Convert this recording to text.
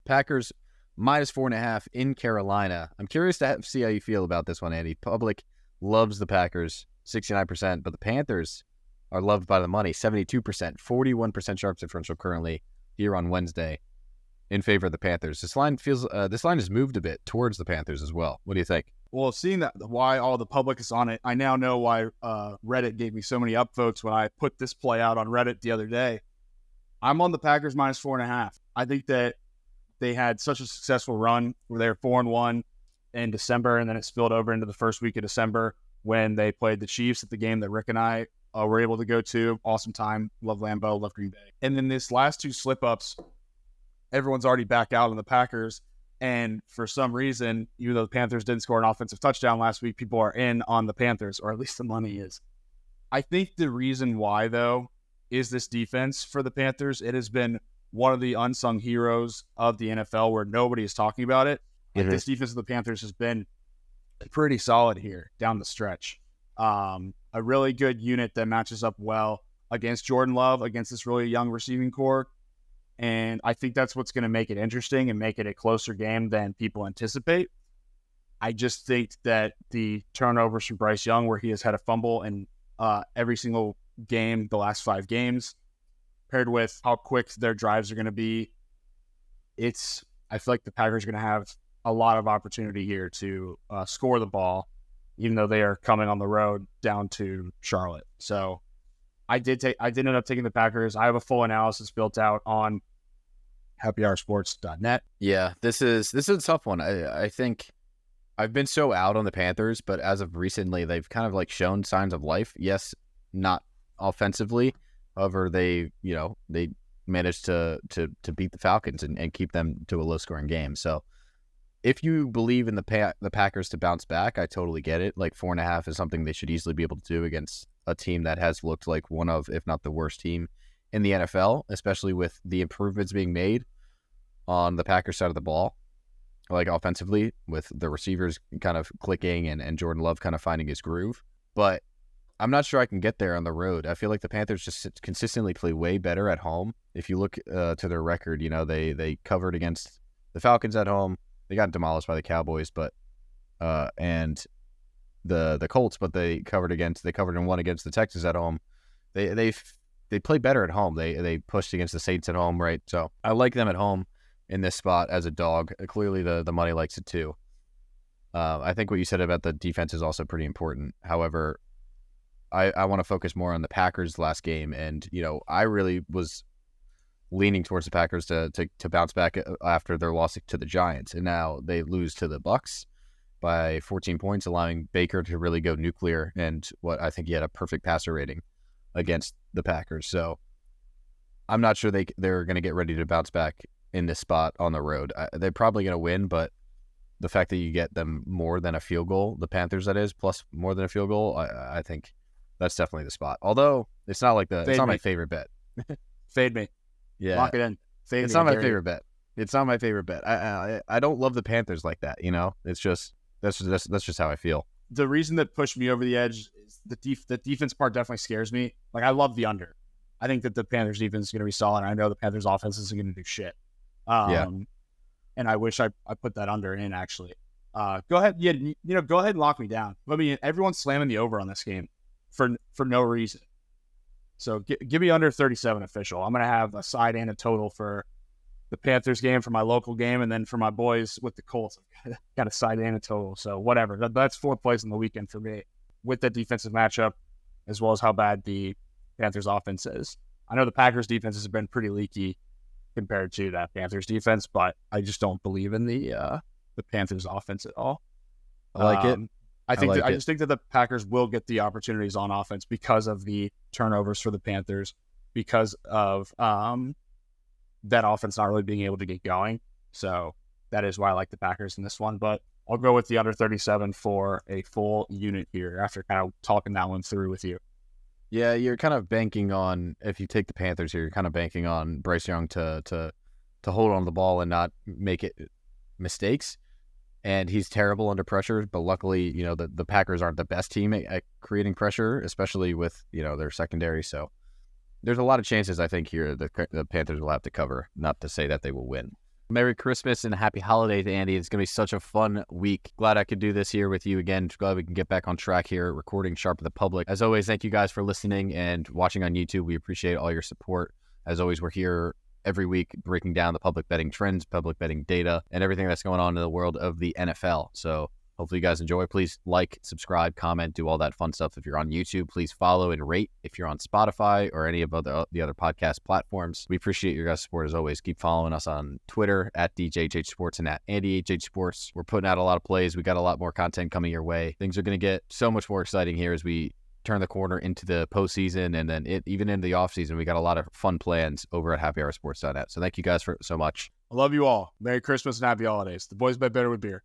Packers minus 4.5 in Carolina. I'm curious to see how you feel about this one, Andy. Public loves the Packers, 69%, but the Panthers are loved by the money, 72%, 41% sharp differential currently here on Wednesday in favor of the Panthers. This line has moved a bit towards the Panthers as well. What do you think? Well, seeing that why all the public is on it, I now know why Reddit gave me so many upvotes when I put this play out on Reddit the other day. I'm on the Packers minus 4.5. I think that they had such a successful run where they were 4-1 in December, and then it spilled over into the first week of December when they played the Chiefs at the game that Rick and I were able to go to. Awesome time. Love Lambeau, love Green Bay. And then this last two slip-ups, everyone's already back out on the Packers. And for some reason, even though the Panthers didn't score an offensive touchdown last week, people are in on the Panthers, or at least the money is. I think the reason why, though, is this defense for the Panthers. It has been one of the unsung heroes of the NFL where nobody is talking about it. Like, this defense of the Panthers has been pretty solid here down the stretch. A really good unit that matches up well against Jordan Love, against this really young receiving core. And I think that's what's going to make it interesting and make it a closer game than people anticipate. I just think that the turnovers from Bryce Young, where he has had a fumble in every single game the last 5 games, paired with how quick their drives are going to be, I feel like the Packers are going to have a lot of opportunity here to score the ball, even though they are coming on the road down to Charlotte. So I did end up taking the Packers. I have a full analysis built out on happyhoursports.net. Yeah, this is a tough one. I think I've been so out on the Panthers, but as of recently, they've kind of like shown signs of life. Yes, not offensively. However, they managed to beat the Falcons and keep them to a low scoring game. So if you believe in the Packers to bounce back, I totally get it. Like 4.5 is something they should easily be able to do against a team that has looked like one of, if not the worst team in the NFL, especially with the improvements being made on the Packers side of the ball, like offensively, with the receivers kind of clicking and Jordan Love kind of finding his groove. But I'm not sure I can get there on the road. I feel like the Panthers just consistently play way better at home. If you look to their record, they covered against the Falcons at home. They got demolished by the Cowboys, but and the Colts, but they covered and won against the Texans at home. They play better at home. They pushed against the Saints at home, right? So I like them at home in this spot as a dog. Clearly the money likes it too. I think what you said about the defense is also pretty important. However, I want to focus more on the Packers last game, and I really was leaning towards the Packers to bounce back after their loss to the Giants, and now they lose to the Bucs by 14 points, allowing Baker to really go nuclear, and what I think he had a perfect passer rating against the Packers. So I'm not sure they're going to get ready to bounce back in this spot on the road. They're probably going to win, but the fact that you get them more than a field goal, the Panthers that is, plus more than a field goal, I think that's definitely the spot. Although it's not like it's not my favorite bet. Fade me. Yeah. Lock it in. Fade it's me. Not my favorite bet. It's not my favorite bet. I don't love the Panthers like that, It's just that's just how I feel. The reason that pushed me over the edge is the defense part definitely scares me. Like, I love the under. I think that the Panthers defense is going to be solid. I know the Panthers offense isn't going to do shit. And I wish I put that under in, actually. Go ahead. Yeah, go ahead and lock me down. Everyone's slamming the over on this game for no reason. So give me under 37 official. I'm going to have a side and a total for the Panthers game, for my local game, and then for my boys with the Colts, I've got a side and a total. So whatever. That's 4 plays in the weekend for me with that defensive matchup, as well as how bad the Panthers offense is. I know the Packers defense has been pretty leaky compared to that Panthers defense, but I just don't believe in the Panthers offense at all. I like it. I just think that the Packers will get the opportunities on offense because of the turnovers for the Panthers, because of that offense not really being able to get going. So that is why I like the Packers in this one. But I'll go with the under 37 for a full unit here after kind of talking that one through with you. Yeah, you're kind of banking on, if you take the Panthers here, you're kind of banking on Bryce Young to hold on the ball and not make mistakes. And he's terrible under pressure, but luckily, the Packers aren't the best team at creating pressure, especially with, their secondary. So there's a lot of chances, I think, here the Panthers will have to cover, not to say that they will win. Merry Christmas and happy holidays, Andy. It's going to be such a fun week. Glad I could do this here with you again. Glad we can get back on track here, recording Sharpen the Public. As always, thank you guys for listening and watching on YouTube. We appreciate all your support. As always, we're here every week breaking down the public betting trends, public betting data, and everything that's going on in the world of the NFL. So hopefully you guys enjoy. Please like, subscribe, comment, do all that fun stuff. If you're on YouTube, please follow and rate. If you're on Spotify or any of the other podcast platforms, we appreciate your guys' support as always. Keep following us on Twitter at DJHH Sports and at AndyHH Sports. We're putting out a lot of plays. We got a lot more content coming your way. Things are going to get so much more exciting here as we turn the corner into the postseason and then even into the offseason. We got a lot of fun plans over at happyhoursports.net. So thank you guys so much. I love you all. Merry Christmas and happy holidays. The boys bet better with beer.